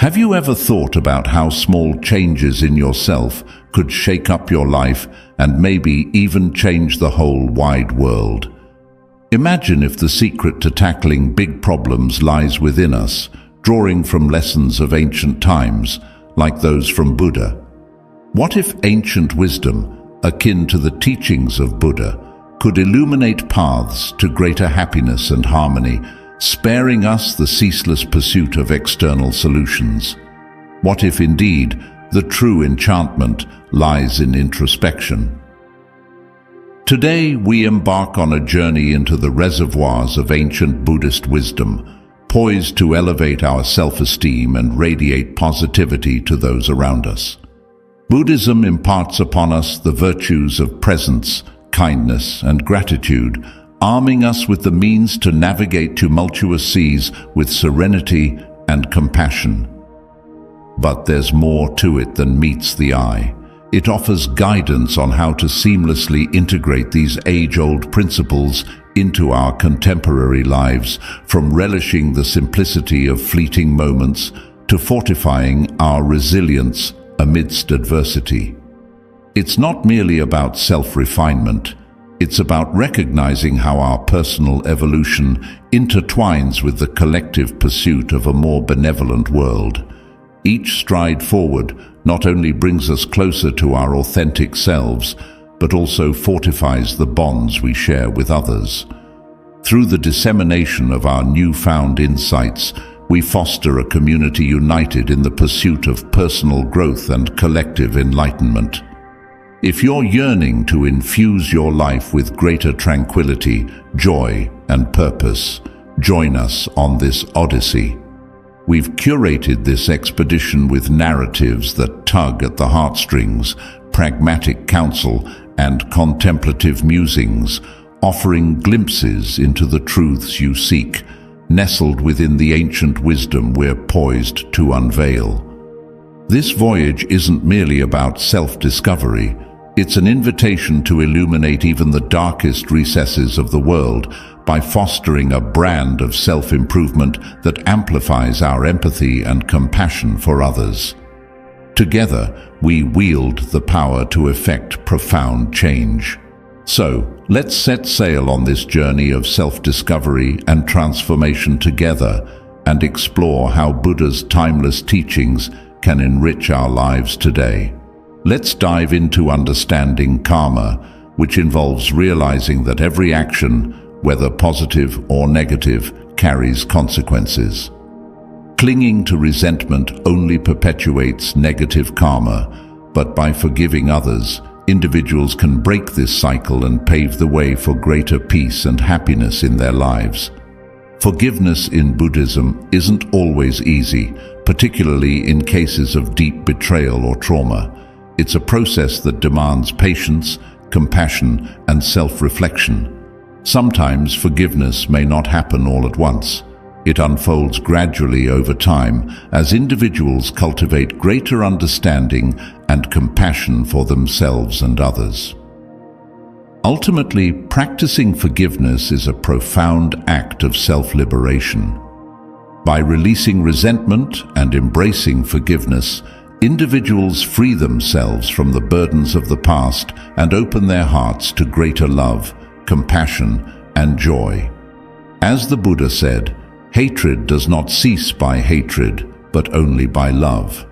Have you ever thought about how small changes in yourself could shake up your life and maybe even change the whole wide world? Imagine if the secret to tackling big problems lies within us, drawing from lessons of ancient times, like those from Buddha. What if ancient wisdom, akin to the teachings of Buddha, could illuminate paths to greater happiness and harmony, sparing us the ceaseless pursuit of external solutions? What if indeed the true enchantment lies in introspection? Today we embark on a journey into the reservoirs of ancient Buddhist wisdom, poised to elevate our self-esteem and radiate positivity to those around us. Buddhism imparts upon us the virtues of presence, kindness, and gratitude, arming us with the means to navigate tumultuous seas with serenity and compassion. But there's more to it than meets the eye. It offers guidance on how to seamlessly integrate these age-old principles into our contemporary lives, from relishing the simplicity of fleeting moments to fortifying our resilience amidst adversity. It's not merely about self-refinement. It's about recognizing how our personal evolution intertwines with the collective pursuit of a more benevolent world. Each stride forward not only brings us closer to our authentic selves, but also fortifies the bonds we share with others. Through the dissemination of our newfound insights, we foster a community united in the pursuit of personal growth and collective enlightenment. If you're yearning to infuse your life with greater tranquility, joy, and purpose, join us on this odyssey. We've curated this expedition with narratives that tug at the heartstrings, pragmatic counsel, and contemplative musings, offering glimpses into the truths you seek, nestled within the ancient wisdom we're poised to unveil. This voyage isn't merely about self-discovery. It's an invitation to illuminate even the darkest recesses of the world by fostering a brand of self-improvement that amplifies our empathy and compassion for others. Together, we wield the power to effect profound change. So, let's set sail on this journey of self-discovery and transformation together and explore how Buddha's timeless teachings can enrich our lives today. Let's dive into understanding karma, which involves realizing that every action, whether positive or negative, carries consequences. Clinging to resentment only perpetuates negative karma, but by forgiving others, individuals can break this cycle and pave the way for greater peace and happiness in their lives. Forgiveness in Buddhism isn't always easy, particularly in cases of deep betrayal or trauma. It's a process that demands patience, compassion, and self-reflection. Sometimes forgiveness may not happen all at once. It unfolds gradually over time as individuals cultivate greater understanding and compassion for themselves and others. Ultimately, practicing forgiveness is a profound act of self-liberation. By releasing resentment and embracing forgiveness, individuals free themselves from the burdens of the past and open their hearts to greater love, compassion, and joy. As the Buddha said, hatred does not cease by hatred, but only by love.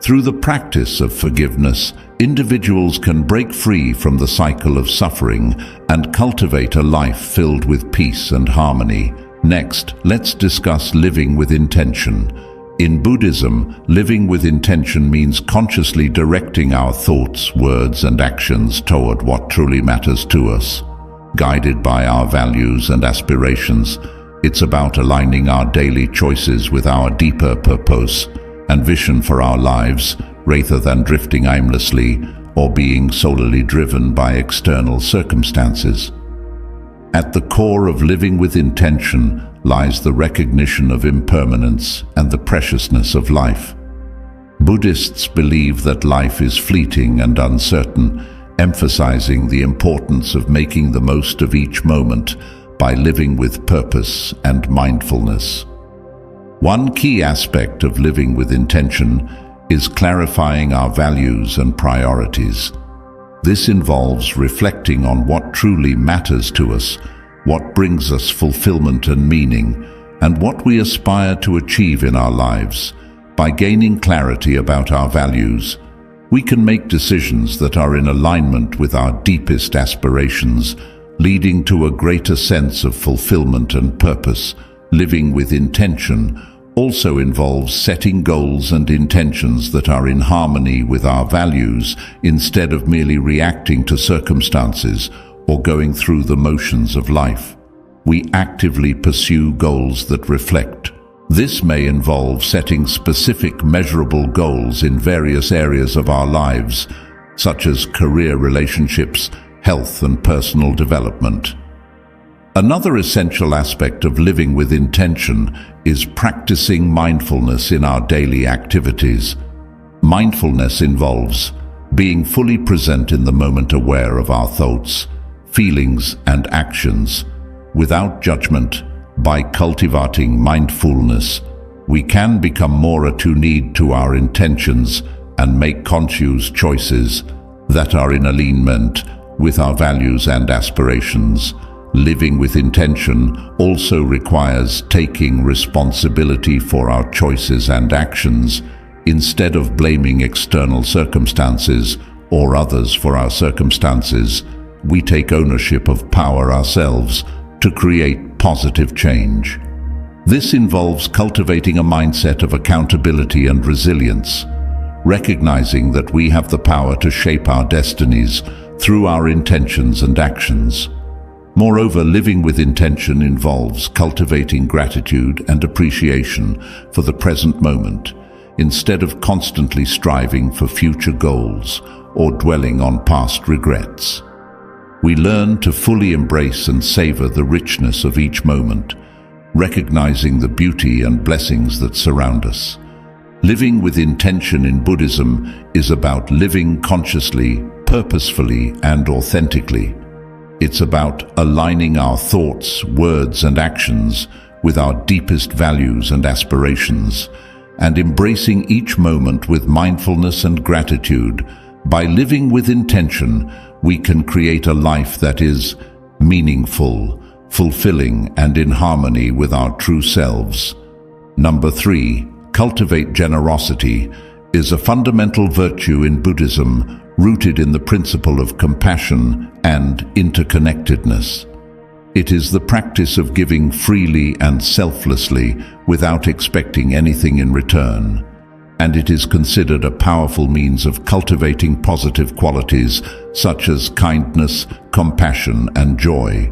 Through the practice of forgiveness, individuals can break free from the cycle of suffering and cultivate a life filled with peace and harmony. Next, let's discuss living with intention. In Buddhism, living with intention means consciously directing our thoughts, words, and actions toward what truly matters to us. Guided by our values and aspirations, it's about aligning our daily choices with our deeper purpose and vision for our lives, rather than drifting aimlessly or being solely driven by external circumstances. At the core of living with intention lies the recognition of impermanence and the preciousness of life. Buddhists believe that life is fleeting and uncertain, emphasizing the importance of making the most of each moment by living with purpose and mindfulness. One key aspect of living with intention is clarifying our values and priorities. This involves reflecting on what truly matters to us, what brings us fulfillment and meaning, and what we aspire to achieve in our lives. By gaining clarity about our values, we can make decisions that are in alignment with our deepest aspirations, leading to a greater sense of fulfillment and purpose. Living with intention also involves setting goals and intentions that are in harmony with our values, instead of merely reacting to circumstances or going through the motions of life. We actively pursue goals that reflect. This may involve setting specific measurable goals in various areas of our lives, such as career, relationships, health, and personal development. Another essential aspect of living with intention is practicing mindfulness in our daily activities. Mindfulness involves being fully present in the moment, aware of our thoughts, feelings, and actions, without judgment. By cultivating mindfulness, we can become more attuned to our intentions and make conscious choices that are in alignment with our values and aspirations. Living with intention also requires taking responsibility for our choices and actions. Instead of blaming external circumstances or others for our circumstances, we take ownership of power ourselves to create positive change. This involves cultivating a mindset of accountability and resilience, recognizing that we have the power to shape our destinies through our intentions and actions. Moreover, living with intention involves cultivating gratitude and appreciation for the present moment, instead of constantly striving for future goals or dwelling on past regrets. We learn to fully embrace and savor the richness of each moment, recognizing the beauty and blessings that surround us. Living with intention in Buddhism is about living consciously, purposefully, and authentically. It's about aligning our thoughts, words, and actions with our deepest values and aspirations, and embracing each moment with mindfulness and gratitude. By living with intention, we can create a life that is meaningful, fulfilling, and in harmony with our true selves. Number 3, cultivate generosity is a fundamental virtue in Buddhism, rooted in the principle of compassion and interconnectedness. It is the practice of giving freely and selflessly without expecting anything in return, and it is considered a powerful means of cultivating positive qualities such as kindness, compassion, and joy.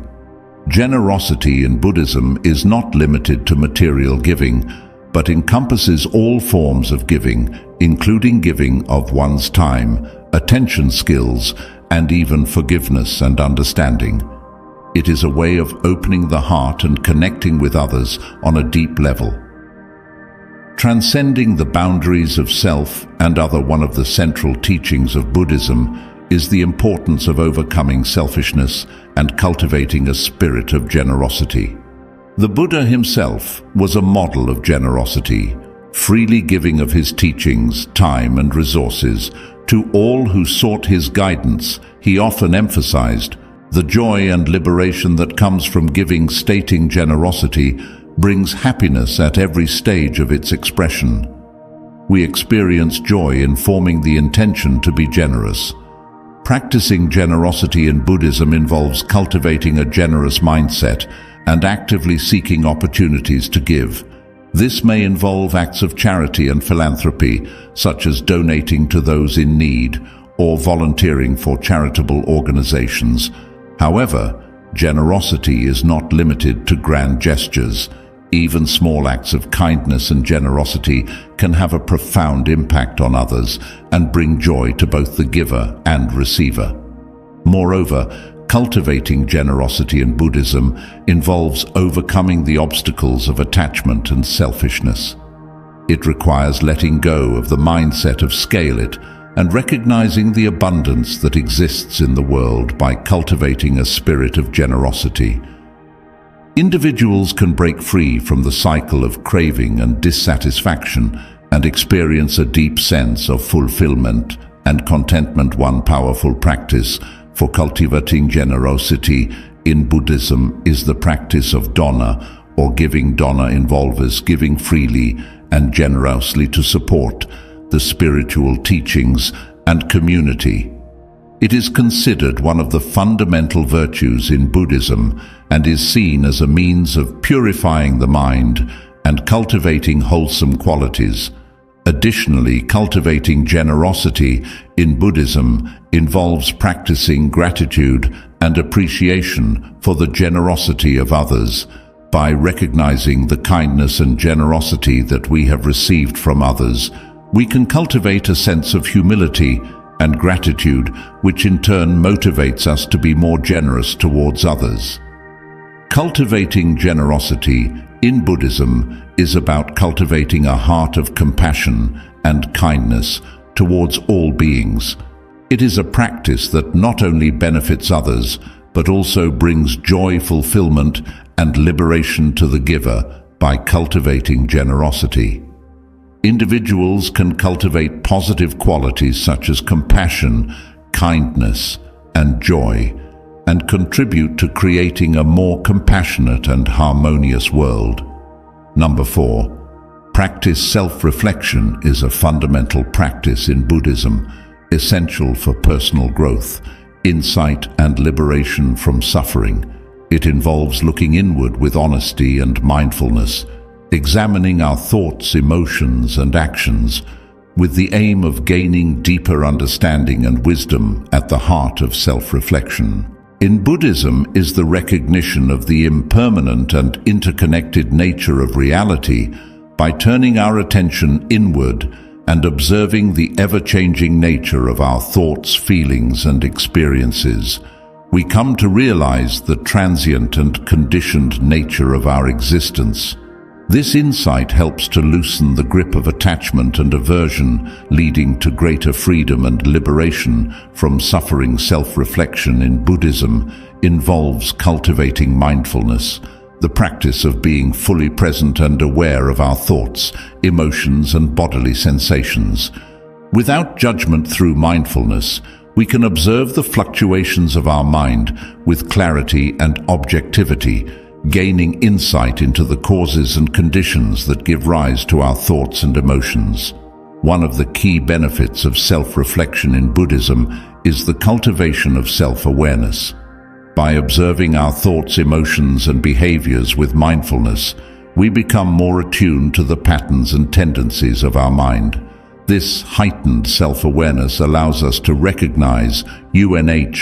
Generosity in Buddhism is not limited to material giving, but encompasses all forms of giving, including giving of one's time, attention, skills, and even forgiveness and understanding. It is a way of opening the heart and connecting with others on a deep level. Transcending the boundaries of self and other. One of the central teachings of Buddhism is the importance of overcoming selfishness and cultivating a spirit of generosity. The Buddha himself was a model of generosity, freely giving of his teachings, time, and resources to all who sought his guidance. He often emphasized the joy and liberation that comes from giving, stating generosity brings happiness at every stage of its expression. We experience joy in forming the intention to be generous. Practicing generosity in Buddhism involves cultivating a generous mindset and actively seeking opportunities to give. This may involve acts of charity and philanthropy, such as donating to those in need or volunteering for charitable organizations. However, generosity is not limited to grand gestures. Even small acts of kindness and generosity can have a profound impact on others and bring joy to both the giver and receiver. Moreover, cultivating generosity in Buddhism involves overcoming the obstacles of attachment and selfishness. It requires letting go of the mindset of scale it and recognizing the abundance that exists in the world. By cultivating a spirit of generosity, Individuals can break free from the cycle of craving and dissatisfaction and experience a deep sense of fulfillment and contentment. One powerful practice for cultivating generosity in Buddhism is the practice of dana, or giving. Dana involves giving freely and generously to support the spiritual teachings and community. It is considered one of the fundamental virtues in Buddhism and is seen as a means of purifying the mind and cultivating wholesome qualities. Additionally, cultivating generosity in Buddhism involves practicing gratitude and appreciation for the generosity of others. By recognizing the kindness and generosity that we have received from others, we can cultivate a sense of humility and gratitude, which in turn motivates us to be more generous towards others. Cultivating generosity in Buddhism is about cultivating a heart of compassion and kindness towards all beings. It is a practice that not only benefits others, but also brings joy, fulfillment, and liberation to the giver by cultivating generosity. Individuals can cultivate positive qualities such as compassion, kindness, and joy, and contribute to creating a more compassionate and harmonious world. Number 4. Practice self-reflection is a fundamental practice in Buddhism, essential for personal growth, insight, and liberation from suffering. It involves looking inward with honesty and mindfulness, examining our thoughts, emotions, and actions, with the aim of gaining deeper understanding and wisdom. At the heart of self-reflection in Buddhism is the recognition of the impermanent and interconnected nature of reality. By turning our attention inward and observing the ever-changing nature of our thoughts, feelings, and experiences, we come to realize the transient and conditioned nature of our existence. This insight helps to loosen the grip of attachment and aversion, leading to greater freedom and liberation from suffering. Self-reflection in Buddhism involves cultivating mindfulness, the practice of being fully present and aware of our thoughts, emotions, and bodily sensations. Without judgment, through mindfulness, we can observe the fluctuations of our mind with clarity and objectivity, gaining insight into the causes and conditions that give rise to our thoughts and emotions. One of the key benefits of self-reflection in Buddhism is the cultivation of self-awareness. By observing our thoughts, emotions, and behaviors with mindfulness, we become more attuned to the patterns and tendencies of our mind. This heightened self-awareness allows us to recognize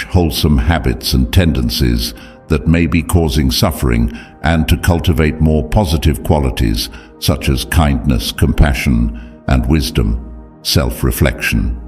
wholesome habits and tendencies that may be causing suffering, and to cultivate more positive qualities such as kindness, compassion, and wisdom. Self-reflection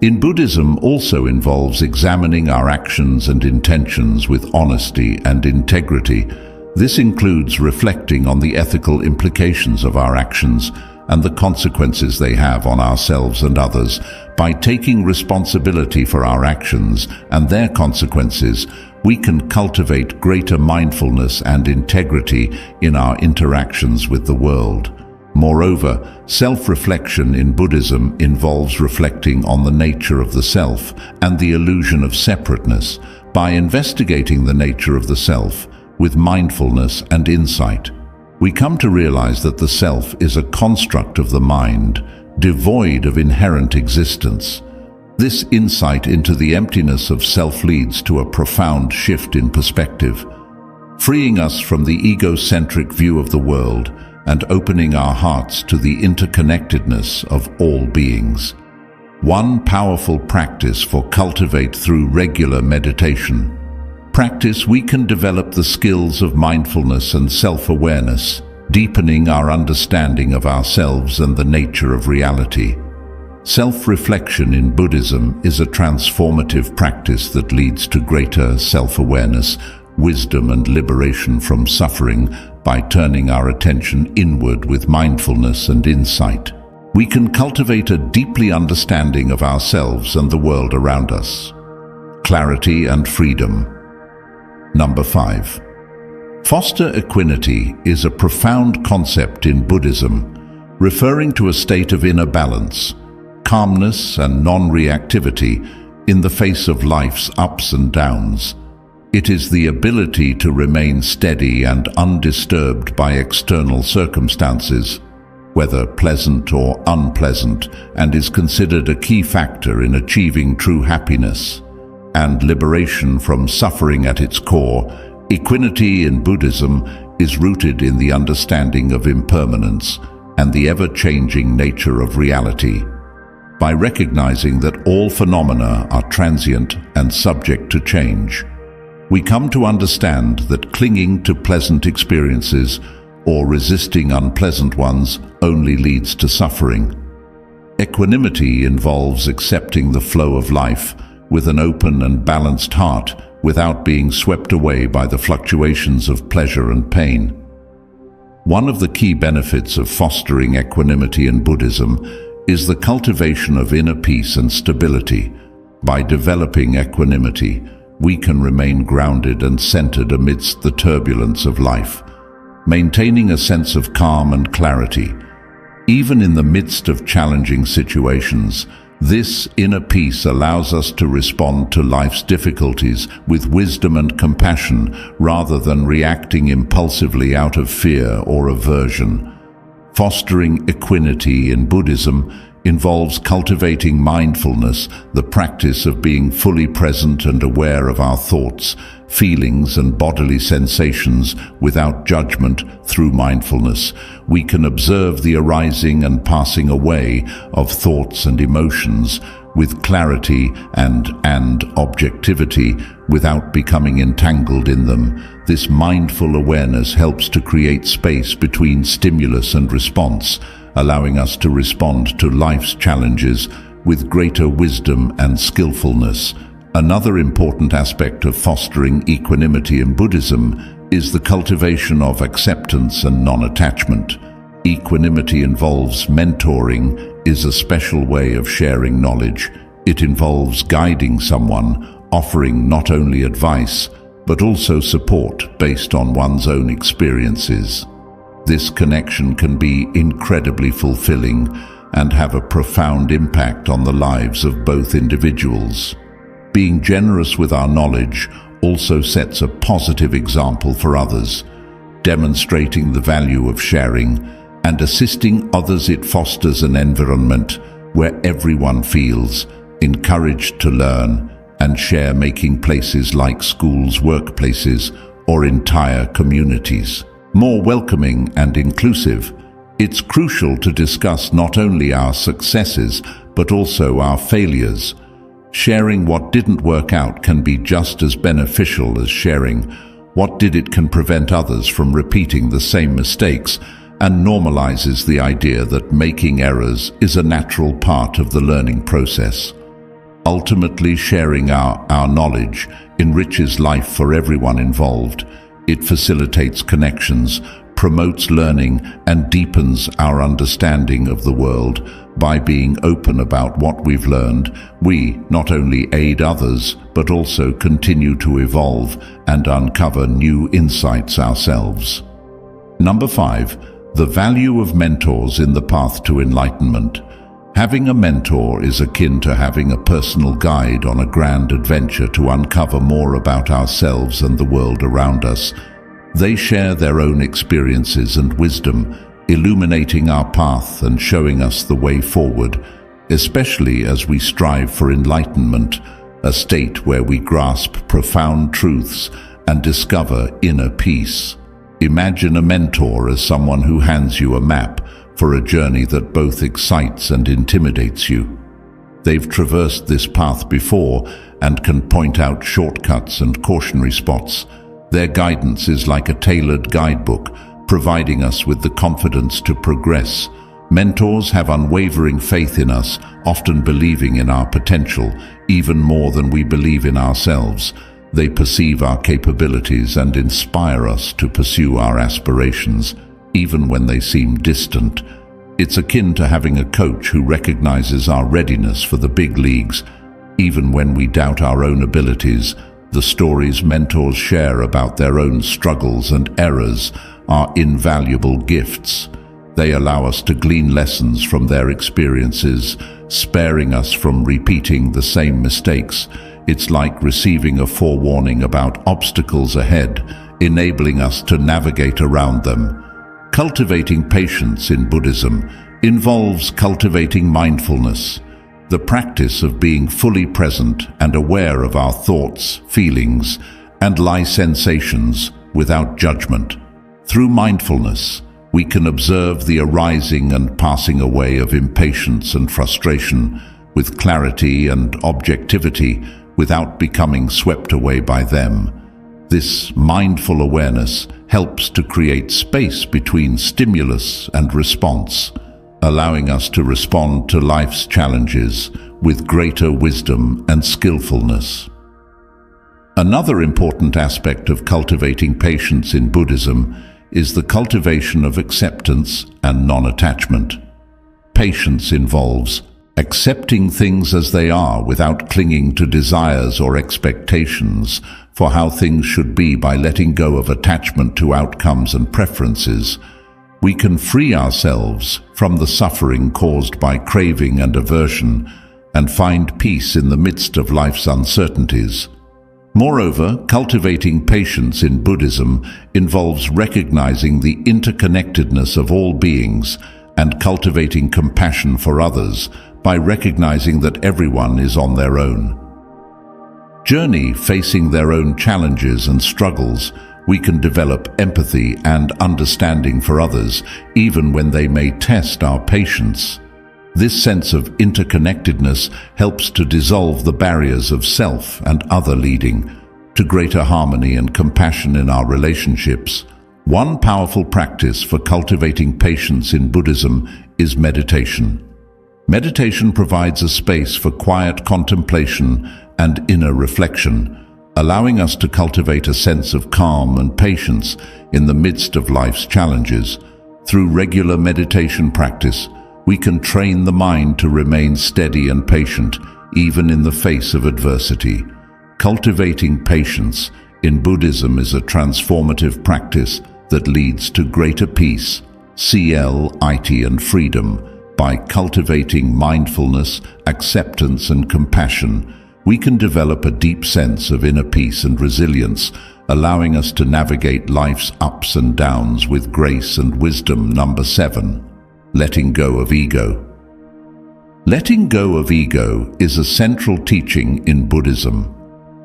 in Buddhism also involves examining our actions and intentions with honesty and integrity. This includes reflecting on the ethical implications of our actions and the consequences they have on ourselves and others. By taking responsibility for our actions and their consequences, we can cultivate greater mindfulness and integrity in our interactions with the world. Moreover, self-reflection in Buddhism involves reflecting on the nature of the self and the illusion of separateness. By investigating the nature of the self with mindfulness and insight, we come to realize that the self is a construct of the mind, devoid of inherent existence. This insight into the emptiness of self leads to a profound shift in perspective, freeing us from the egocentric view of the world and opening our hearts to the interconnectedness of all beings. One powerful practice for cultivate through regular meditation. Practice, we can develop the skills of mindfulness and self-awareness, deepening our understanding of ourselves and the nature of reality. Self-reflection in Buddhism is a transformative practice that leads to greater self-awareness, wisdom, and liberation from suffering. By turning our attention inward with mindfulness and insight, we can cultivate a deeply understanding of ourselves and the world around us. Clarity and freedom. Number 5. Foster equanimity is a profound concept in Buddhism, referring to a state of inner balance, calmness and non-reactivity in the face of life's ups and downs. It is the ability to remain steady and undisturbed by external circumstances, whether pleasant or unpleasant, and is considered a key factor in achieving true happiness and liberation from suffering at its core. Equanimity in Buddhism is rooted in the understanding of impermanence and the ever-changing nature of reality. By recognizing that all phenomena are transient and subject to change, we come to understand that clinging to pleasant experiences or resisting unpleasant ones only leads to suffering. Equanimity involves accepting the flow of life with an open and balanced heart without being swept away by the fluctuations of pleasure and pain. One of the key benefits of fostering equanimity in Buddhism is the cultivation of inner peace and stability. By developing equanimity, we can remain grounded and centered amidst the turbulence of life, maintaining a sense of calm and clarity. Even in the midst of challenging situations, this inner peace allows us to respond to life's difficulties with wisdom and compassion rather than reacting impulsively out of fear or aversion. Fostering equanimity in Buddhism involves cultivating mindfulness, the practice of being fully present and aware of our thoughts, feelings and bodily sensations without judgment. Through mindfulness, we can observe the arising and passing away of thoughts and emotions with clarity and objectivity without becoming entangled in them. This mindful awareness helps to create space between stimulus and response, allowing us to respond to life's challenges with greater wisdom and skillfulness. Another important aspect of fostering equanimity in Buddhism is the cultivation of acceptance and non-attachment. Equanimity involves mentoring, is a special way of sharing knowledge. It involves guiding someone, offering not only advice, but also support based on one's own experiences. This connection can be incredibly fulfilling and have a profound impact on the lives of both individuals. Being generous with our knowledge also sets a positive example for others, demonstrating the value of sharing and assisting others. It fosters an environment where everyone feels encouraged to learn and share, making places like schools, workplaces, or entire communities more welcoming and inclusive. It's crucial to discuss not only our successes, but also our failures. Sharing what didn't work out can be just as beneficial as sharing what did. It can prevent others from repeating the same mistakes and normalizes the idea that making errors is a natural part of the learning process. Ultimately, sharing our knowledge enriches life for everyone involved. It facilitates connections, promotes learning, and deepens our understanding of the world. By being open about what we've learned, we not only aid others, but also continue to evolve and uncover new insights ourselves. Number 5, the value of mentors in the path to enlightenment. Having a mentor is akin to having a personal guide on a grand adventure to uncover more about ourselves and the world around us. They share their own experiences and wisdom, illuminating our path and showing us the way forward, especially as we strive for enlightenment, a state where we grasp profound truths and discover inner peace. Imagine a mentor as someone who hands you a map for a journey that both excites and intimidates you. They've traversed this path before and can point out shortcuts and cautionary spots. Their guidance is like a tailored guidebook, providing us with the confidence to progress. Mentors have unwavering faith in us, often believing in our potential, even more than we believe in ourselves. They perceive our capabilities and inspire us to pursue our aspirations, even when they seem distant. It's akin to having a coach who recognizes our readiness for the big leagues. Even when we doubt our own abilities, The stories mentors share about their own struggles and errors are invaluable gifts. They allow us to glean lessons from their experiences, sparing us from repeating the same mistakes. It's like receiving a forewarning about obstacles ahead, enabling us to navigate around them. Cultivating patience in Buddhism involves cultivating mindfulness, the practice of being fully present and aware of our thoughts, feelings, and life sensations without judgment. Through mindfulness, we can observe the arising and passing away of impatience and frustration with clarity and objectivity without becoming swept away by them. This mindful awareness helps to create space between stimulus and response, allowing us to respond to life's challenges with greater wisdom and skillfulness. Another important aspect of cultivating patience in Buddhism is the cultivation of acceptance and non-attachment. Patience involves accepting things as they are without clinging to desires or expectations for how things should be. By letting go of attachment to outcomes and preferences, we can free ourselves from the suffering caused by craving and aversion and find peace in the midst of life's uncertainties. Moreover, cultivating patience in Buddhism involves recognizing the interconnectedness of all beings and cultivating compassion for others by recognizing that everyone is on their own journey, facing their own challenges and struggles. We can develop empathy and understanding for others, even when they may test our patience. This sense of interconnectedness helps to dissolve the barriers of self and other, leading to greater harmony and compassion in our relationships. One powerful practice for cultivating patience in Buddhism is meditation. Meditation provides a space for quiet contemplation and inner reflection, allowing us to cultivate a sense of calm and patience in the midst of life's challenges. Through regular meditation practice, we can train the mind to remain steady and patient, even in the face of adversity. Cultivating patience in Buddhism is a transformative practice that leads to greater peace, and freedom. By cultivating mindfulness, acceptance, and compassion, we can develop a deep sense of inner peace and resilience, allowing us to navigate life's ups and downs with grace and wisdom. Number 7. Letting go of ego. Letting go of ego is a central teaching in Buddhism,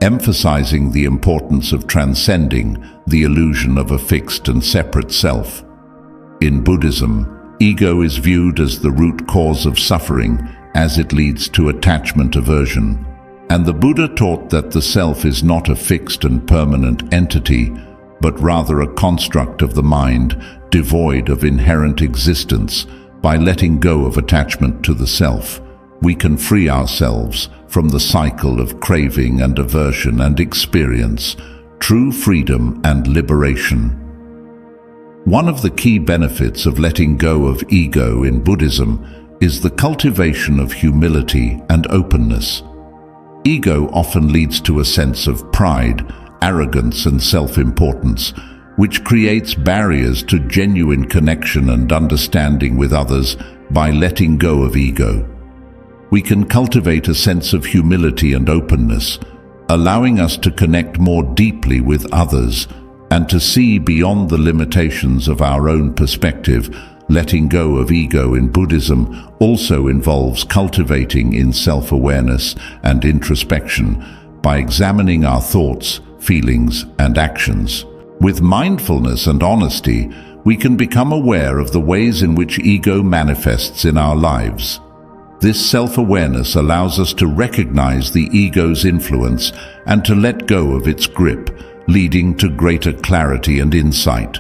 emphasizing the importance of transcending the illusion of a fixed and separate self. In Buddhism, ego is viewed as the root cause of suffering, as it leads to attachment aversion. And the Buddha taught that the self is not a fixed and permanent entity, but rather a construct of the mind, devoid of inherent existence. By letting go of attachment to the self, we can free ourselves from the cycle of craving and aversion and experience true freedom and liberation. One of the key benefits of letting go of ego in Buddhism is the cultivation of humility and openness. Ego often leads to a sense of pride, arrogance, and self-importance, which creates barriers to genuine connection and understanding with others. By letting go of ego, we can cultivate a sense of humility and openness, allowing us to connect more deeply with others and to see beyond the limitations of our own perspective. Letting go of ego in Buddhism also involves cultivating in self-awareness and introspection by examining our thoughts, feelings, and actions. With mindfulness and honesty, we can become aware of the ways in which ego manifests in our lives. This self-awareness allows us to recognize the ego's influence and to let go of its grip, leading to greater clarity and insight.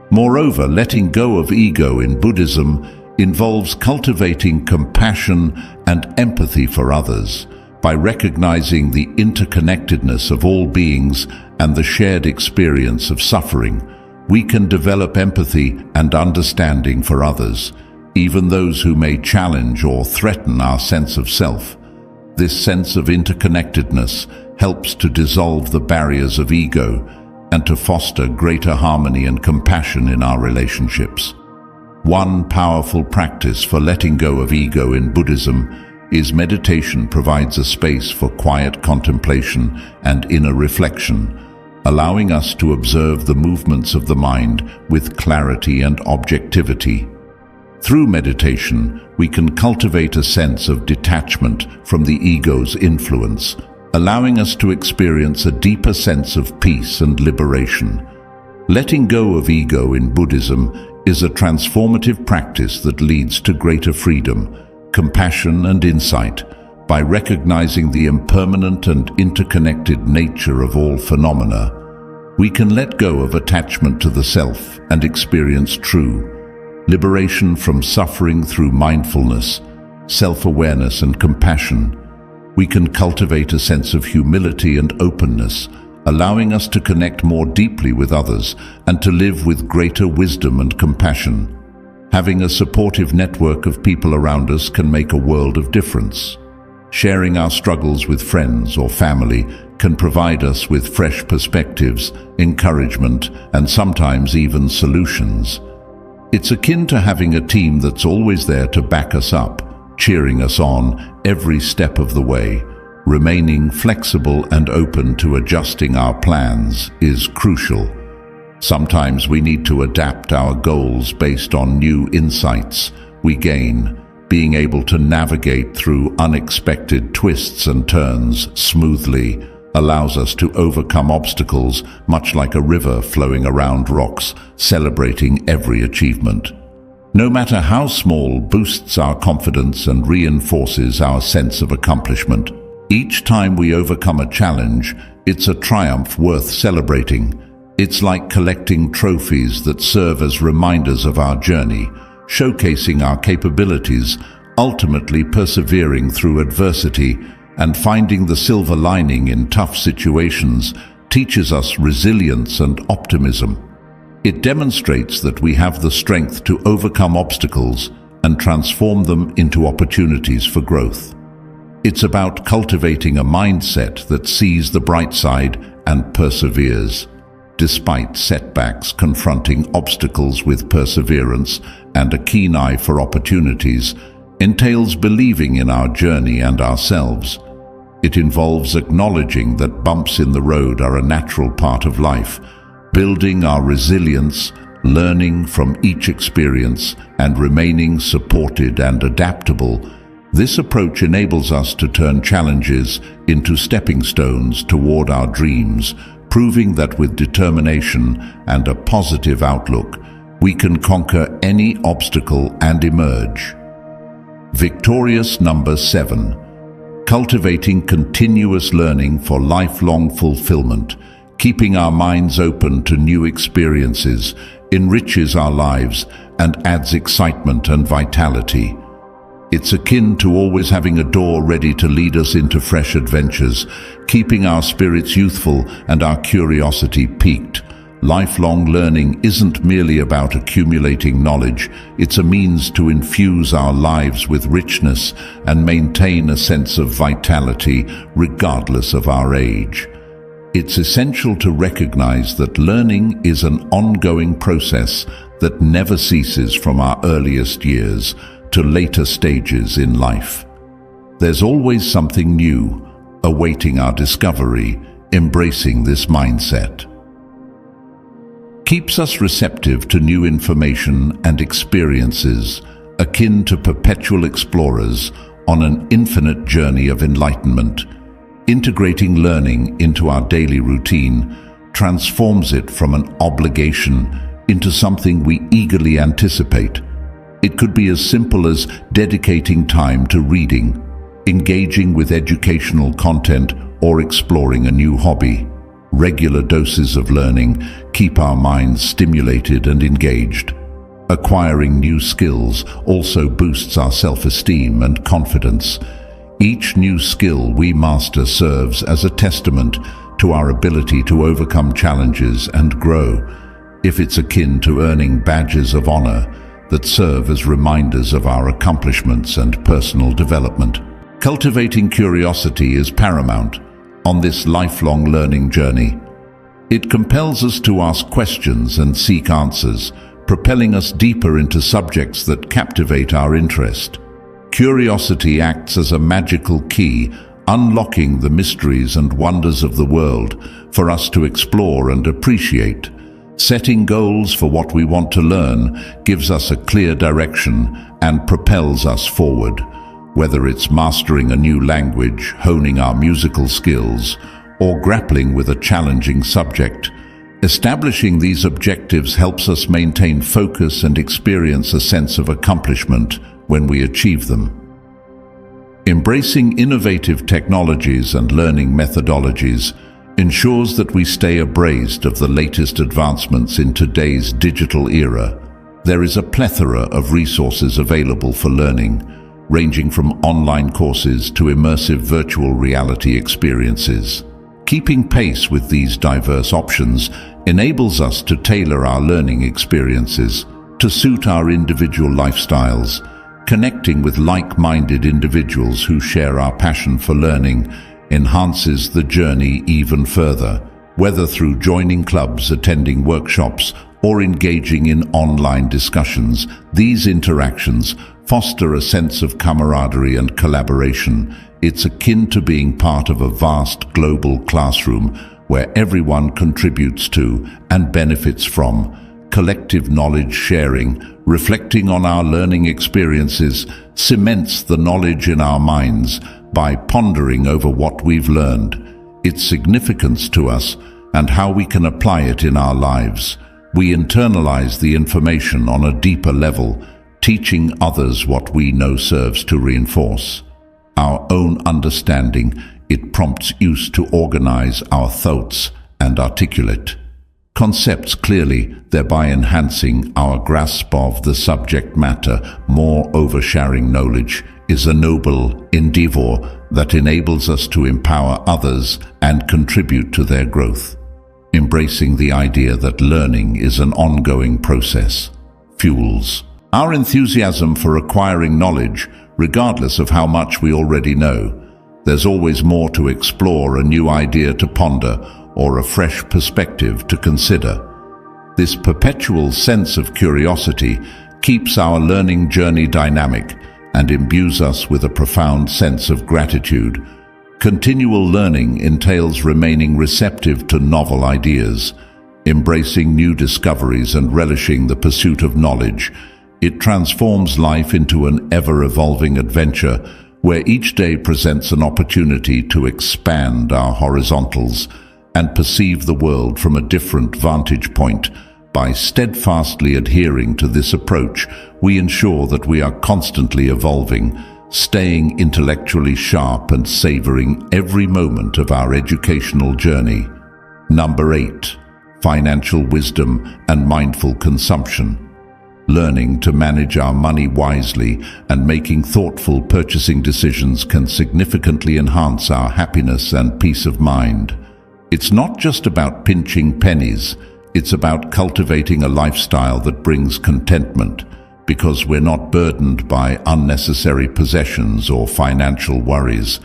Moreover, letting go of ego in Buddhism involves cultivating compassion and empathy for others. By recognizing the interconnectedness of all beings and the shared experience of suffering, we can develop empathy and understanding for others, even those who may challenge or threaten our sense of self. This sense of interconnectedness helps to dissolve the barriers of ego and to foster greater harmony and compassion in our relationships. One powerful practice for letting go of ego in Buddhism is meditation provides a space for quiet contemplation and inner reflection, allowing us to observe the movements of the mind with clarity and objectivity. Through meditation, we can cultivate a sense of detachment from the ego's influence, allowing us to experience a deeper sense of peace and liberation. Letting go of ego in Buddhism is a transformative practice that leads to greater freedom, compassion and insight. By recognizing the impermanent and interconnected nature of all phenomena, we can let go of attachment to the self and experience true liberation from suffering. Through mindfulness, self-awareness and compassion, we can cultivate a sense of humility and openness, allowing us to connect more deeply with others and to live with greater wisdom and compassion. Having a supportive network of people around us can make a world of difference. Sharing our struggles with friends or family can provide us with fresh perspectives, encouragement, and sometimes even solutions. It's akin to having a team that's always there to back us up, cheering us on every step of the way. Remaining flexible and open to adjusting our plans is crucial. Sometimes we need to adapt our goals based on new insights we gain. Being able to navigate through unexpected twists and turns smoothly allows us to overcome obstacles, much like a river flowing around rocks, celebrating every achievement. No matter how small, boosts our confidence and reinforces our sense of accomplishment. Each time we overcome a challenge, it's a triumph worth celebrating. It's like collecting trophies that serve as reminders of our journey, showcasing our capabilities, ultimately persevering through adversity and finding the silver lining in tough situations teaches us resilience and optimism. It demonstrates that we have the strength to overcome obstacles and transform them into opportunities for growth. It's about cultivating a mindset that sees the bright side and perseveres. Despite setbacks, confronting obstacles with perseverance and a keen eye for opportunities entails believing in our journey and ourselves. It involves acknowledging that bumps in the road are a natural part of life, building our resilience, learning from each experience, and remaining supported and adaptable. This approach enables us to turn challenges into stepping stones toward our dreams, proving that with determination and a positive outlook, we can conquer any obstacle and emerge. Victorious number 7. Cultivating continuous learning for lifelong fulfillment. Keeping our minds open to new experiences enriches our lives and adds excitement and vitality. It's akin to always having a door ready to lead us into fresh adventures, keeping our spirits youthful and our curiosity piqued. Lifelong learning isn't merely about accumulating knowledge, it's a means to infuse our lives with richness and maintain a sense of vitality regardless of our age. It's essential to recognize that learning is an ongoing process that never ceases from our earliest years to later stages in life. There's always something new awaiting our discovery. Embracing this mindset keeps us receptive to new information and experiences, akin to perpetual explorers on an infinite journey of enlightenment. Integrating learning into our daily routine transforms it from an obligation into something we eagerly anticipate. It could be as simple as dedicating time to reading, engaging with educational content, or exploring a new hobby. Regular doses of learning keep our minds stimulated and engaged. Acquiring new skills also boosts our self-esteem and confidence. Each new skill we master serves as a testament to our ability to overcome challenges and grow. If it's akin to earning badges of honor that serve as reminders of our accomplishments and personal development. Cultivating curiosity is paramount on this lifelong learning journey. It compels us to ask questions and seek answers, propelling us deeper into subjects that captivate our interest. Curiosity acts as a magical key, unlocking the mysteries and wonders of the world for us to explore and appreciate. Setting goals for what we want to learn gives us a clear direction and propels us forward. Whether it's mastering a new language, honing our musical skills, or grappling with a challenging subject, establishing these objectives helps us maintain focus and experience a sense of accomplishment when we achieve them. Embracing innovative technologies and learning methodologies ensures that we stay abreast of the latest advancements in today's digital era. There is a plethora of resources available for learning, ranging from online courses to immersive virtual reality experiences. Keeping pace with these diverse options enables us to tailor our learning experiences to suit our individual lifestyles. Connecting with like-minded individuals who share our passion for learning enhances the journey even further. Whether through joining clubs, attending workshops, or engaging in online discussions, these interactions foster a sense of camaraderie and collaboration. It's akin to being part of a vast global classroom where everyone contributes to and benefits from. Collective knowledge sharing, reflecting on our learning experiences, cements the knowledge in our minds by pondering over what we've learned, its significance to us, and how we can apply it in our lives. We internalize the information on a deeper level, teaching others what we know serves to reinforce our own understanding. It prompts use to organize our thoughts and articulate concepts clearly, thereby enhancing our grasp of the subject matter. Moreover, sharing knowledge is a noble endeavor that enables us to empower others and contribute to their growth. Embracing the idea that learning is an ongoing process fuels our enthusiasm for acquiring knowledge, regardless of how much we already know. There's always more to explore, a new idea to ponder, or a fresh perspective to consider. This perpetual sense of curiosity keeps our learning journey dynamic and imbues us with a profound sense of gratitude. Continual learning entails remaining receptive to novel ideas, embracing new discoveries and relishing the pursuit of knowledge. It transforms life into an ever-evolving adventure where each day presents an opportunity to expand our horizontals and perceive the world from a different vantage point. By steadfastly adhering to this approach, we ensure that we are constantly evolving, staying intellectually sharp and savoring every moment of our educational journey. Number 8. Financial wisdom and mindful consumption. Learning to manage our money wisely and making thoughtful purchasing decisions can significantly enhance our happiness and peace of mind. It's not just about pinching pennies, it's about cultivating a lifestyle that brings contentment, because we're not burdened by unnecessary possessions or financial worries.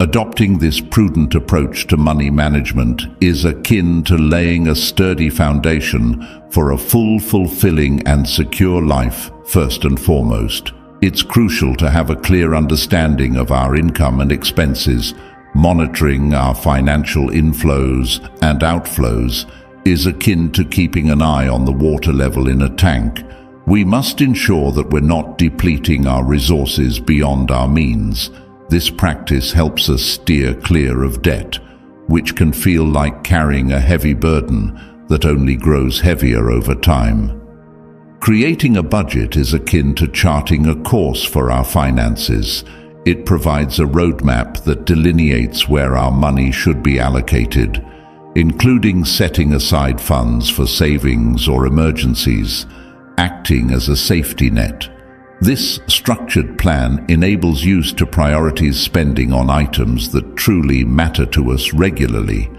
Adopting this prudent approach to money management is akin to laying a sturdy foundation for a fulfilling and secure life. First and foremost, it's crucial to have a clear understanding of our income and expenses. Monitoring our financial inflows and outflows is akin to keeping an eye on the water level in a tank. We must ensure that we're not depleting our resources beyond our means. This practice helps us steer clear of debt, which can feel like carrying a heavy burden that only grows heavier over time. Creating a budget is akin to charting a course for our finances. It provides a roadmap that delineates where our money should be allocated, including setting aside funds for savings or emergencies, acting as a safety net. This structured plan enables us to prioritize spending on items that truly matter to us regularly.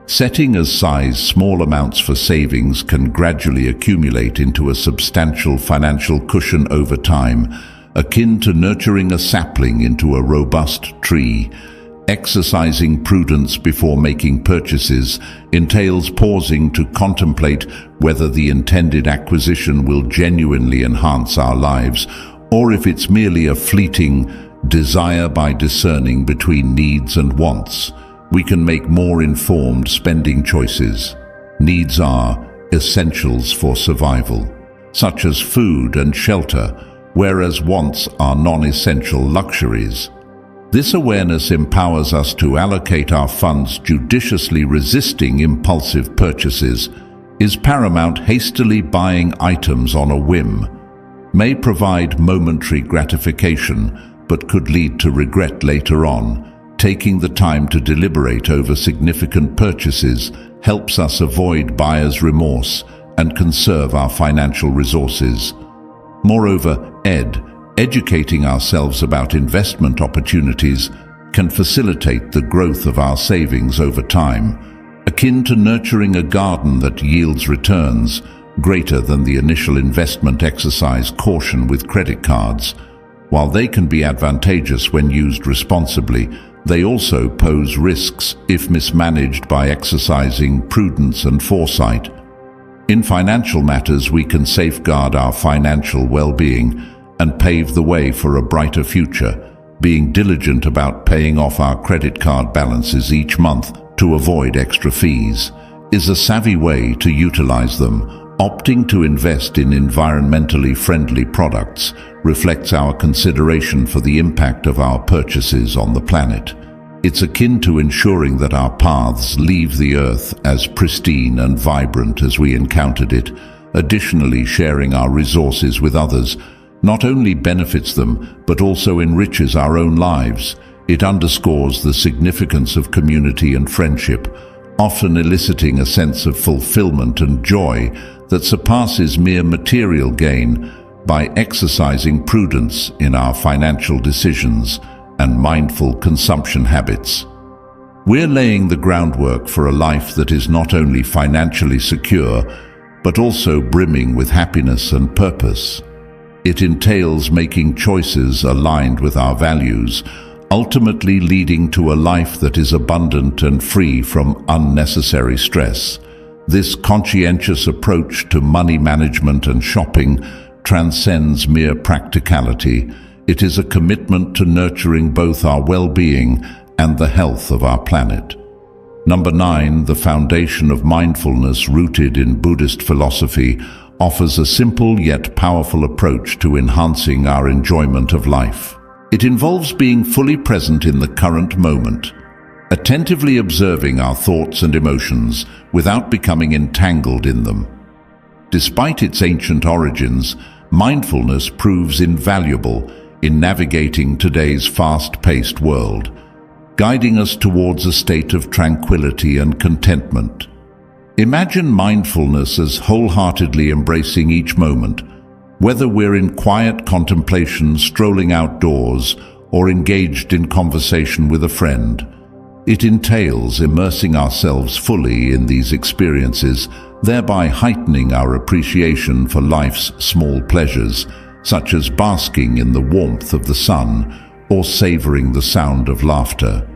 Setting aside small amounts for savings can gradually accumulate into a substantial financial cushion over time, akin to nurturing a sapling into a robust tree. Exercising prudence before making purchases entails pausing to contemplate whether the intended acquisition will genuinely enhance our lives, or if it's merely a fleeting desire. By discerning between needs and wants, we can make more informed spending choices. Needs are essentials for survival, such as food and shelter, whereas wants are non-essential luxuries. This awareness empowers us to allocate our funds judiciously. Resisting impulsive purchases is paramount. Hastily buying items on a whim may provide momentary gratification, but could lead to regret later on. Taking the time to deliberate over significant purchases helps us avoid buyer's remorse and conserve our financial resources. Moreover, educating ourselves about investment opportunities can facilitate the growth of our savings over time, akin to nurturing a garden that yields returns greater than the initial investment. Exercise caution with credit cards. While they can be advantageous when used responsibly, they also pose risks if mismanaged. By exercising prudence and foresight in financial matters, we can safeguard our financial well-being and pave the way for a brighter future. Being diligent about paying off our credit card balances each month to avoid extra fees is a savvy way to utilize them. Opting to invest in environmentally friendly products reflects our consideration for the impact of our purchases on the planet. It's akin to ensuring that our paths leave the earth as pristine and vibrant as we encountered it. Additionally, sharing our resources with others not only benefits them, but also enriches our own lives. It underscores the significance of community and friendship, often eliciting a sense of fulfillment and joy that surpasses mere material gain. By exercising prudence in our financial decisions and mindful consumption habits, we're laying the groundwork for a life that is not only financially secure, but also brimming with happiness and purpose. It entails making choices aligned with our values, ultimately leading to a life that is abundant and free from unnecessary stress. This conscientious approach to money management and shopping transcends mere practicality. It is a commitment to nurturing both our well-being and the health of our planet. Number 9, the foundation of mindfulness, rooted in Buddhist philosophy, offers a simple yet powerful approach to enhancing our enjoyment of life. It involves being fully present in the current moment, attentively observing our thoughts and emotions without becoming entangled in them. Despite its ancient origins, mindfulness proves invaluable in navigating today's fast-paced world, guiding us towards a state of tranquility and contentment. Imagine mindfulness as wholeheartedly embracing each moment, whether we're in quiet contemplation, strolling outdoors, or engaged in conversation with a friend. It entails immersing ourselves fully in these experiences, thereby heightening our appreciation for life's small pleasures, such as basking in the warmth of the sun or savoring the sound of laughter.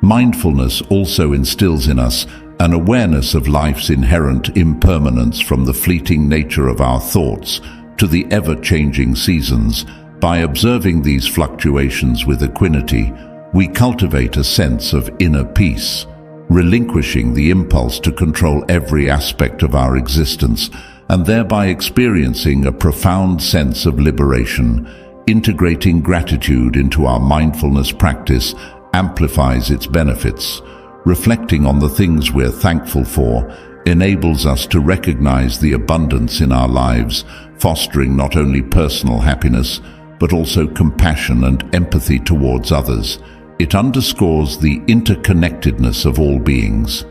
Mindfulness also instills in us an awareness of life's inherent impermanence, from the fleeting nature of our thoughts to the ever-changing seasons. By observing these fluctuations with equanimity, we cultivate a sense of inner peace, relinquishing the impulse to control every aspect of our existence, and thereby experiencing a profound sense of liberation. Integrating gratitude into our mindfulness practice amplifies its benefits. Reflecting on the things we're thankful for enables us to recognize the abundance in our lives, fostering not only personal happiness, but also compassion and empathy towards others. It underscores the interconnectedness of all beings,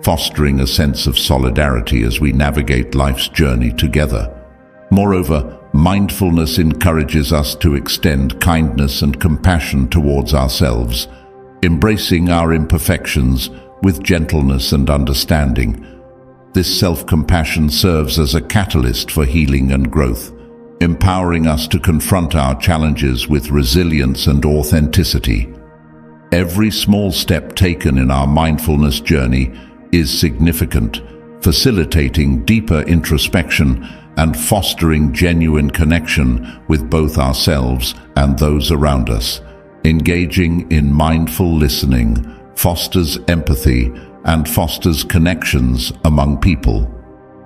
fostering a sense of solidarity as we navigate life's journey together. Moreover, mindfulness encourages us to extend kindness and compassion towards ourselves, embracing our imperfections with gentleness and understanding. This self-compassion serves as a catalyst for healing and growth, empowering us to confront our challenges with resilience and authenticity. Every small step taken in our mindfulness journey is significant, facilitating deeper introspection and fostering genuine connection with both ourselves and those around us. Engaging in mindful listening fosters empathy and fosters connections among people.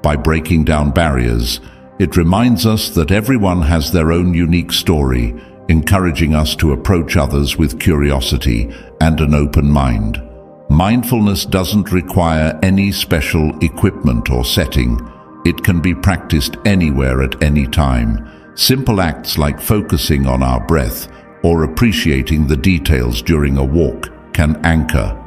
By breaking down barriers, it reminds us that everyone has their own unique story, encouraging us to approach others with curiosity and an open mind. Mindfulness doesn't require any special equipment or setting. It can be practiced anywhere at any time. Simple acts like focusing on our breath or appreciating the details during a walk can anchor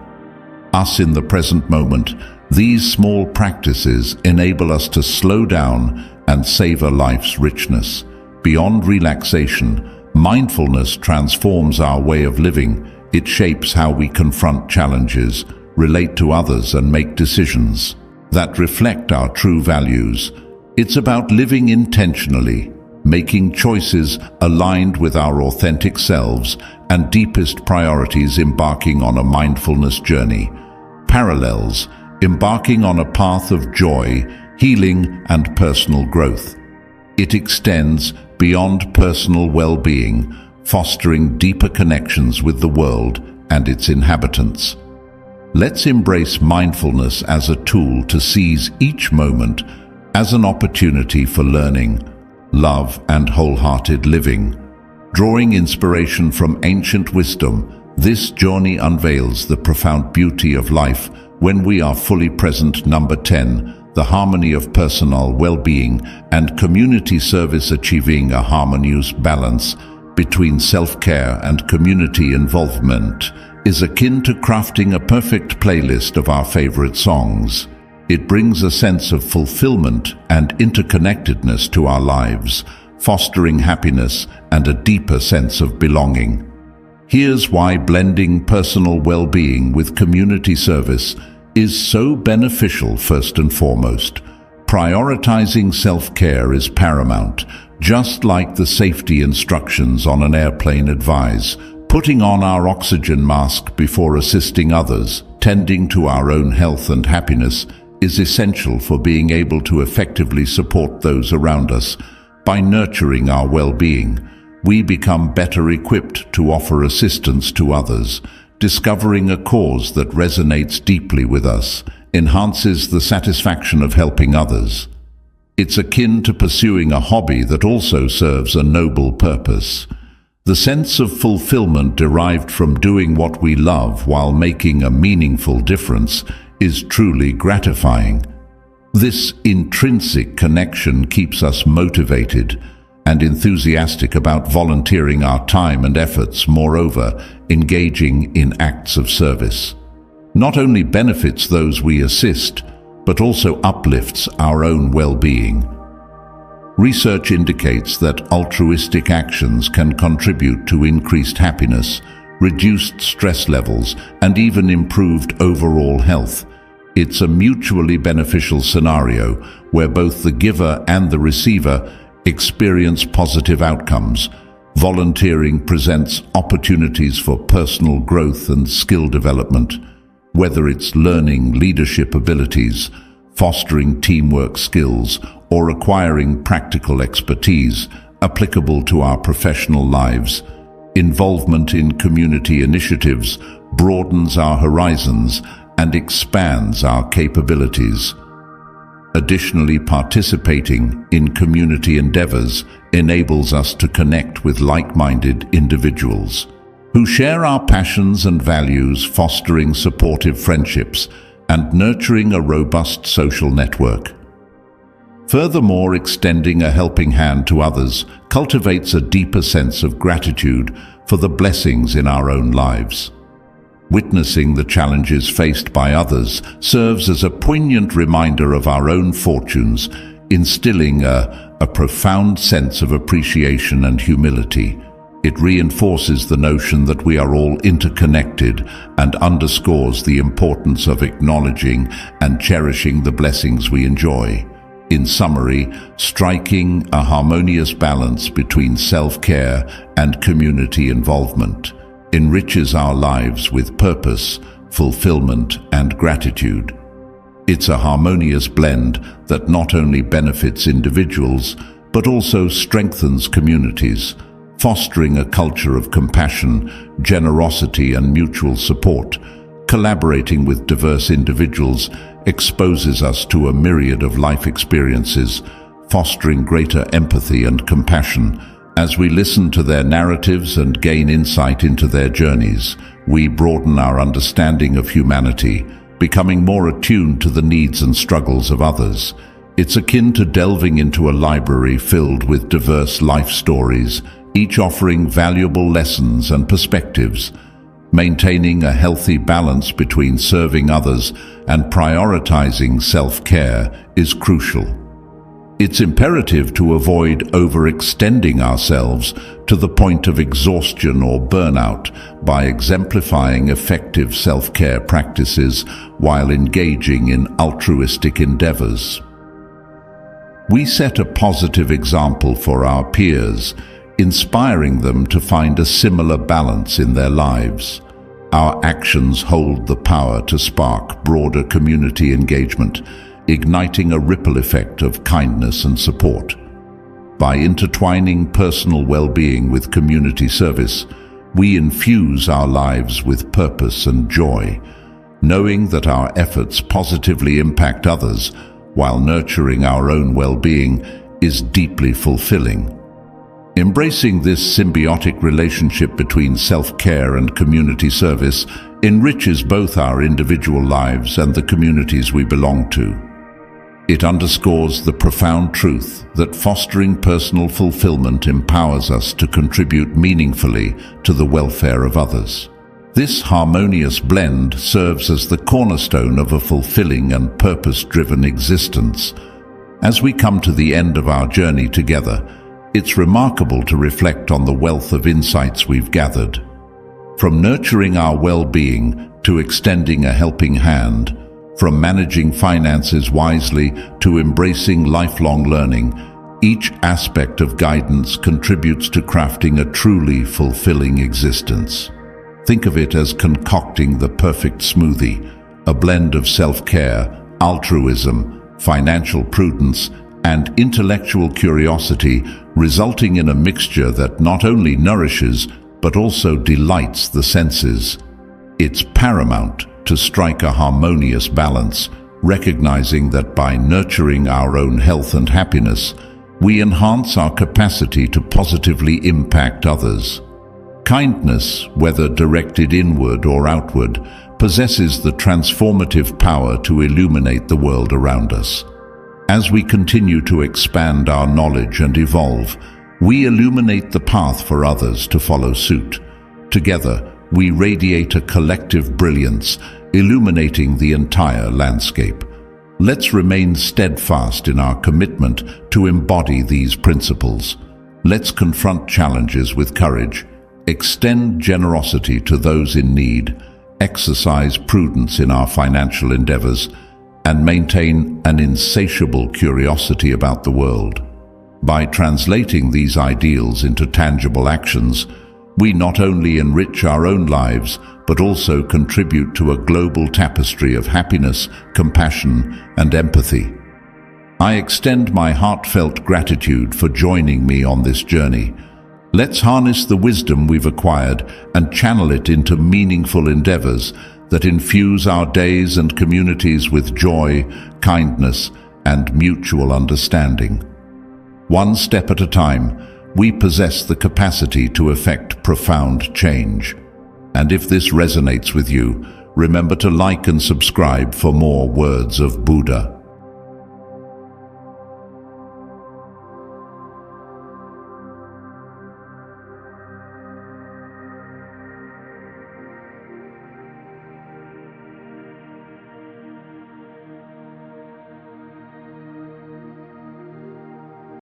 us in the present moment. These small practices enable us to slow down and savor life's richness. Beyond relaxation, mindfulness transforms our way of living. It shapes how we confront challenges, relate to others, and make decisions that reflect our true values. It's about living intentionally, making choices aligned with our authentic selves and deepest priorities, embarking on a mindfulness journey. Parallels: embarking on a path of joy, healing, and personal growth. It extends beyond personal well-being, fostering deeper connections with the world and its inhabitants. Let's embrace mindfulness as a tool to seize each moment as an opportunity for learning, love, and wholehearted living. Drawing inspiration from ancient wisdom, this journey unveils the profound beauty of life when we are fully present. Number 10. The harmony of personal well-being and community service. Achieving a harmonious balance between self-care and community involvement is akin to crafting a perfect playlist of our favorite songs. It brings a sense of fulfillment and interconnectedness to our lives, fostering happiness and a deeper sense of belonging. Here's why blending personal well-being with community service is so beneficial. First and foremost, prioritizing self-care is paramount. Just like the safety instructions on an airplane advise, putting on our oxygen mask before assisting others, tending to our own health and happiness is essential for being able to effectively support those around us. By nurturing our well-being, we become better equipped to offer assistance to others. Discovering a cause that resonates deeply with us enhances the satisfaction of helping others. It's akin to pursuing a hobby that also serves a noble purpose. The sense of fulfillment derived from doing what we love while making a meaningful difference is truly gratifying. This intrinsic connection keeps us motivated and enthusiastic about volunteering our time and efforts. Moreover, engaging in acts of service not only benefits those we assist, but also uplifts our own well-being. Research indicates that altruistic actions can contribute to increased happiness, reduced stress levels, and even improved overall health. It's a mutually beneficial scenario where both the giver and the receiver experience positive outcomes. Volunteering presents opportunities for personal growth and skill development, whether it's learning leadership abilities, fostering teamwork skills, or acquiring practical expertise applicable to our professional lives. Involvement in community initiatives broadens our horizons and expands our capabilities. Additionally, participating in community endeavors enables us to connect with like-minded individuals who share our passions and values, fostering supportive friendships and nurturing a robust social network. Furthermore, extending a helping hand to others cultivates a deeper sense of gratitude for the blessings in our own lives. Witnessing the challenges faced by others serves as a poignant reminder of our own fortunes, instilling a profound sense of appreciation and humility. It reinforces the notion that we are all interconnected and underscores the importance of acknowledging and cherishing the blessings we enjoy. In summary, striking a harmonious balance between self-care and community involvement enriches our lives with purpose, fulfillment, and gratitude. It's a harmonious blend that not only benefits individuals, but also strengthens communities, fostering a culture of compassion, generosity, and mutual support. Collaborating with diverse individuals exposes us to a myriad of life experiences, fostering greater empathy and compassion. As we listen to their narratives and gain insight into their journeys, we broaden our understanding of humanity, becoming more attuned to the needs and struggles of others. It's akin to delving into a library filled with diverse life stories, each offering valuable lessons and perspectives. Maintaining a healthy balance between serving others and prioritizing self-care is crucial. It's imperative to avoid overextending ourselves to the point of exhaustion or burnout by exemplifying effective self-care practices while engaging in altruistic endeavors. We set a positive example for our peers, inspiring them to find a similar balance in their lives. Our actions hold the power to spark broader community engagement, igniting a ripple effect of kindness and support. By intertwining personal well-being with community service, we infuse our lives with purpose and joy, knowing that our efforts positively impact others while nurturing our own well-being is deeply fulfilling. Embracing this symbiotic relationship between self-care and community service enriches both our individual lives and the communities we belong to. It underscores the profound truth that fostering personal fulfillment empowers us to contribute meaningfully to the welfare of others. This harmonious blend serves as the cornerstone of a fulfilling and purpose-driven existence. As we come to the end of our journey together, it's remarkable to reflect on the wealth of insights we've gathered. From nurturing our well-being to extending a helping hand, from managing finances wisely to embracing lifelong learning, each aspect of guidance contributes to crafting a truly fulfilling existence. Think of it as concocting the perfect smoothie, a blend of self-care, altruism, financial prudence, and intellectual curiosity, resulting in a mixture that not only nourishes but also delights the senses. It's paramount to strike a harmonious balance, recognizing that by nurturing our own health and happiness, we enhance our capacity to positively impact others. Kindness, whether directed inward or outward, possesses the transformative power to illuminate the world around us. As we continue to expand our knowledge and evolve, we illuminate the path for others to follow suit. Together, we radiate a collective brilliance, illuminating the entire landscape. Let's remain steadfast in our commitment to embody these principles. Let's confront challenges with courage, extend generosity to those in need, exercise prudence in our financial endeavors, and maintain an insatiable curiosity about the world. By translating these ideals into tangible actions, we not only enrich our own lives, but also contribute to a global tapestry of happiness, compassion, and empathy. I extend my heartfelt gratitude for joining me on this journey. Let's harness the wisdom we've acquired and channel it into meaningful endeavors that infuse our days and communities with joy, kindness, and mutual understanding. One step at a time, we possess the capacity to effect profound change. And if this resonates with you, remember to like and subscribe for more words of Buddha.